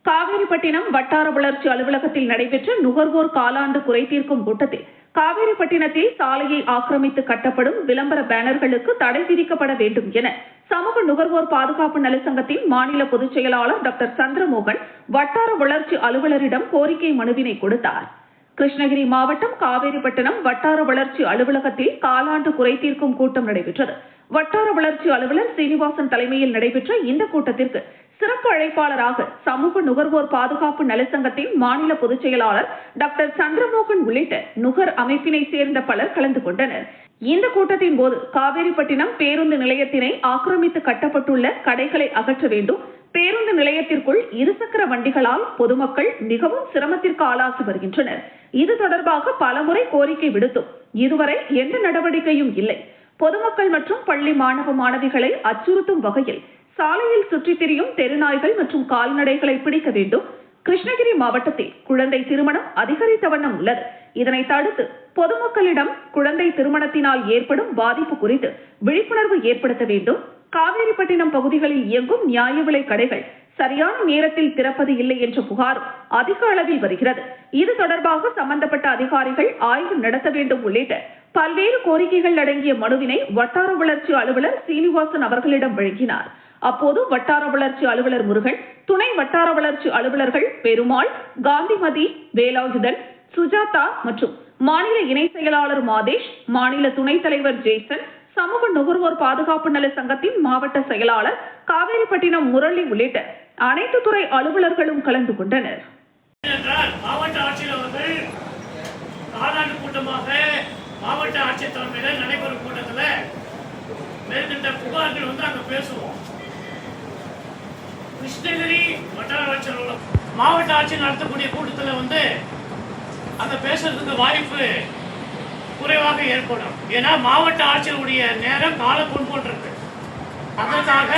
காவேரிப்பட்டினம் வட்டார வளர்ச்சி அலுவலகத்தில் நடைபெற்ற நுகர்வோர் காலாண்டு குறைதீர்க்கும் கூட்டத்தில் காவேரிப்பட்டினத்தில் சாலையை ஆக்கிரமித்து கட்டப்படும் விளம்பர பேனர்களுக்கு தடை விதிக்கப்பட வேண்டும் என சமூக நுகர்வோர் பாதுகாப்பு நலச்சங்கத்தின் மாநில பொதுச் செயலாளர் டாக்டர் சந்திரமோகன் வட்டார வளர்ச்சி அலுவலரிடம் கோரிக்கை மனுவினை கொடுத்தார். கிருஷ்ணகிரி மாவட்டம் காவேரிப்பட்டினம் வட்டார வளர்ச்சி அலுவலகத்தில் காலாண்டு குறைதீர்க்கும் கூட்டம் நடைபெற்றது. வட்டார வளர்ச்சி அலுவலர் சீனிவாசன் தலைமையில் நடைபெற்ற இந்த கூட்டத்திற்கு சிறப்பு அழைப்பாளராக சமூக நுகர்வோர் பாதுகாப்பு நலச்சங்கத்தின் மாநில பொதுச் செயலாளர் டாக்டர் சந்திரமோகன் உள்ளிட்ட நுகர் அமைப்பினை சேர்ந்த பலர் கலந்து கொண்டனர். இந்த கூட்டத்தின் போது காவேரிப்பட்டினம் பேருந்து நிலையத்தினை ஆக்கிரமித்து கட்டப்பட்டுள்ள கடைகளை அகற்ற வேண்டும், பேருந்து நிலையத்திற்குள் இருசக்கர வண்டிகளால் பொதுமக்கள் மிகவும் சிரமத்திற்கு ஆளாகி வருகின்றனர், இது தொடர்பாக பலமுறை கோரிக்கை விடுத்தும் இதுவரை எந்த நடவடிக்கையும் இல்லை, பொதுமக்கள் மற்றும் பள்ளி மாணவ மாணவிகளை அச்சுறுத்தும் வகையில் சாலையில் சுற்றித் திரியும் தெருநாய்கள் மற்றும் கால்நடைகளை பிடிக்க வேண்டும், கிருஷ்ணகிரி மாவட்டத்தில் குழந்தை திருமணம் அதிகரித்த வண்ணம் உள்ளது, இதனை தடுத்து பொதுமக்களிடம் குழந்தை திருமணத்தினால் ஏற்படும் பாதிப்பு குறித்து விழிப்புணர்வு ஏற்படுத்த வேண்டும், காவேரிப்பட்டினம் பகுதிகளில் இயங்கும் நியாய விலை கடைகள் சரியான நேரத்தில் திறப்பது இல்லை என்ற புகார் அதிக அளவில் வருகிறது, இது தொடர்பாக சம்பந்தப்பட்ட அதிகாரிகள் ஆய்வு நடத்த வேண்டும் உள்ளிட்ட பல்வேறு கோரிக்கைகள் அடங்கிய மனுவினை வட்டார வளர்ச்சி அலுவலர் சீனிவாசன் அவர்களிடம் வழங்கினார். அப்போது வட்டார வளர்ச்சி அலுவலர் முருகன், துணை வட்டார வளர்ச்சி அலுவலர்கள் பெருமாள், காந்திமதி, வேலாயுதன், சுஜாதா மற்றும் மாநில இணை செயலாளர் மாதேஷ், மாநில துணைத் தலைவர் ஜெய்சன், சமூக நுகர்வோர் பாதுகாப்பு நல சங்கத்தின் மாவட்ட செயலாளர் காவேரிப்பட்டினம் முரளி உள்ளிட்ட அனைத்து துறை அலுவலர்களும் கலந்து கொண்டனர். மாவட்ட ஆட்சியர் அவர்கள் காலாண்டு கூட்டமாக மாவட்ட ஆட்சியர் தலைமையில் நடைபெறும் கூட்டத்தில் மேற்கண்ட புகார்கள் அங்க பேசுவோம். கிருஷ்ணகிரி வட்டார வளர்ச்சி அலுவலகம் மாவட்ட ஆட்சியர் நடத்தக்கூடிய கூட்டத்தில் அங்க பேசுறதுக்கு வாய்ப்பு குறைவாக ஏற்படும். ஏன்னா மாவட்ட ஆட்சியருடைய நேரம் காலப்பொன் போன்றிருக்கு. அதற்காக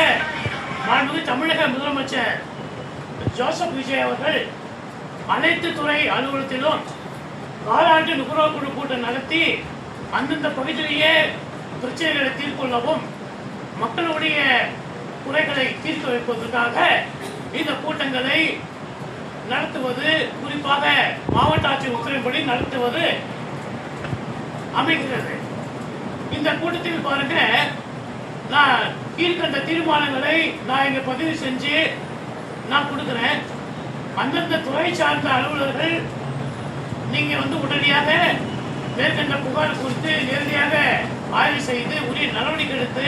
மாண்புமிகு தமிழக முதலமைச்சர் ஜோசப் விஜய் அவர்கள் அனைத்து துறை அலுவலகத்திலும் காலாண்டு நுகர்வோர் குழு கூட்டம் நடத்தி அந்தந்த பகுதியிலேயே பிரச்சனைகளை தீர்க்கொள்ளவும் மக்களுடைய குறைகளை தீர்க்க வைப்பதற்காக இந்த கூட்டங்களை நடத்துவது, குறிப்பாக மாவட்ட ஆட்சியர் உத்தரவின்படி நடத்துவது அமைகிறது. இந்த கூட்டத்தில் பாருங்க, நான் கீழ்கண்ட தீர்மானங்களை நான் இங்க பதிவு செஞ்சு நான் கொடுக்கிறேன். அந்தந்த துறை சார்ந்த அலுவலர்கள் நீங்க உடனடியாக மேற்கண்ட புகார் குறித்து நேரடியாக ஆய்வு செய்து உரிய நடவடிக்கை எடுத்து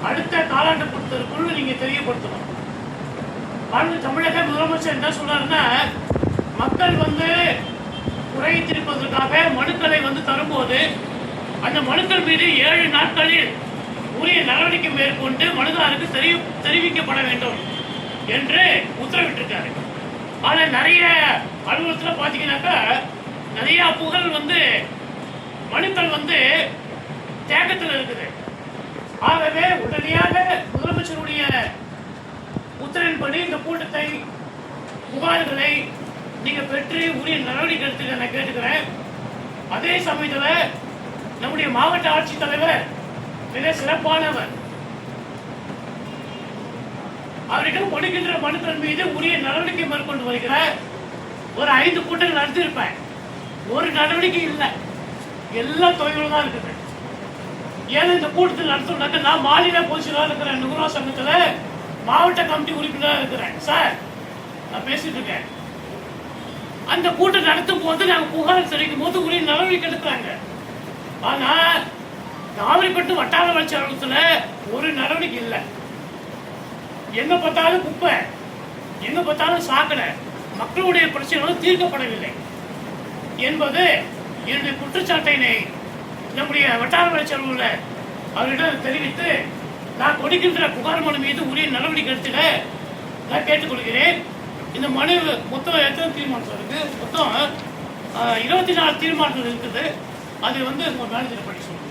அடுத்த காலாண்டு கூட்டத்திற்குள் நீங்க தெரியப்படுத்தணும். தமிழக முதலமைச்சர் என்ன சொல்றாருன்னா, மக்கள் குறை தீர்ப்பதற்காக மனுக்களை தரும்போது அந்த மனுக்கள் மீது 7 நாட்களில் உரிய நடவடிக்கை மேற்கொண்டு மனுதாரருக்கு தெரிவிக்கப்பட வேண்டும் என்று உத்தரவிட்டிருக்காரு. ஆனா நிறைய அலுவலகத்தில் பாத்தீங்கன்னாக்கா நிறைய புகழ் மனுக்கள் தேக்கத்தில் இருக்குது. ஆகவே உடனடியாக முதலமைச்சருடைய உத்தரவின்படி இந்த கூட்டத்தை புகார்களை நீங்க பெற்று உரிய நடவடிக்கை எடுத்துக்க நான் கேட்டுக்கிறேன். அதே சமயத்தில் நம்முடைய மாவட்ட ஆட்சித்தலைவர் மிக சிறப்பானவர், அவரிடம் கொடுக்கின்ற மனுக்கள் மீது உரிய நடவடிக்கை மேற்கொண்டு வருகிறார். ஒரு 5 கூட்டங்கள் நடத்தியிருப்பேன், ஒரு நடவடிக்கை இல்லை, எல்லா தொகைகளும் தான் இருக்குது. ஏன்னா இந்த கூட்டத்தில் நடத்தணும்னாக்க நான் மாநில பொதுச்செயலாளர் இருக்கிறேன், நுகர்வோர் சங்கத்தில் மாவட்ட கமிட்டி உறுப்பினராக இருக்கிறேன் சார், நான் பேசிட்டு இருக்கேன். அந்த கூட்டம் நடத்தும் போது நாங்கள் புகார் தெரிவிக்கும் போது உரிய நடவடிக்கை எடுக்கிறாங்க. ஆனா காவிரிப்பட்டினம் வட்டார வளர்ச்சி அலுவலகத்தில் ஒரு நடவடிக்கை இல்லை. எங்க பார்த்தாலும் குப்பை, எங்க பார்த்தாலும் சாக்கடை, மக்களுடைய பிரச்சனைகளும் தீர்க்கப்படவில்லை என்பது என்னுடைய குற்றச்சாட்டினை நம்முடைய வட்டார வளர்ச்சி அலுவலர் அவரிடம் தெரிவித்து நான் கொடுக்கின்ற புகார் மனு மீது உரிய நடவடிக்கை எடுத்துட நான் கேட்டுக்கொள்கிறேன். இந்த மனு மொத்தம் எத்தனை தீர்மானம் இருக்கு? மொத்தம் 24 தீர்மானங்கள் இருக்குது. அது உங்க மேனேஜரை படி சொல்லுங்க.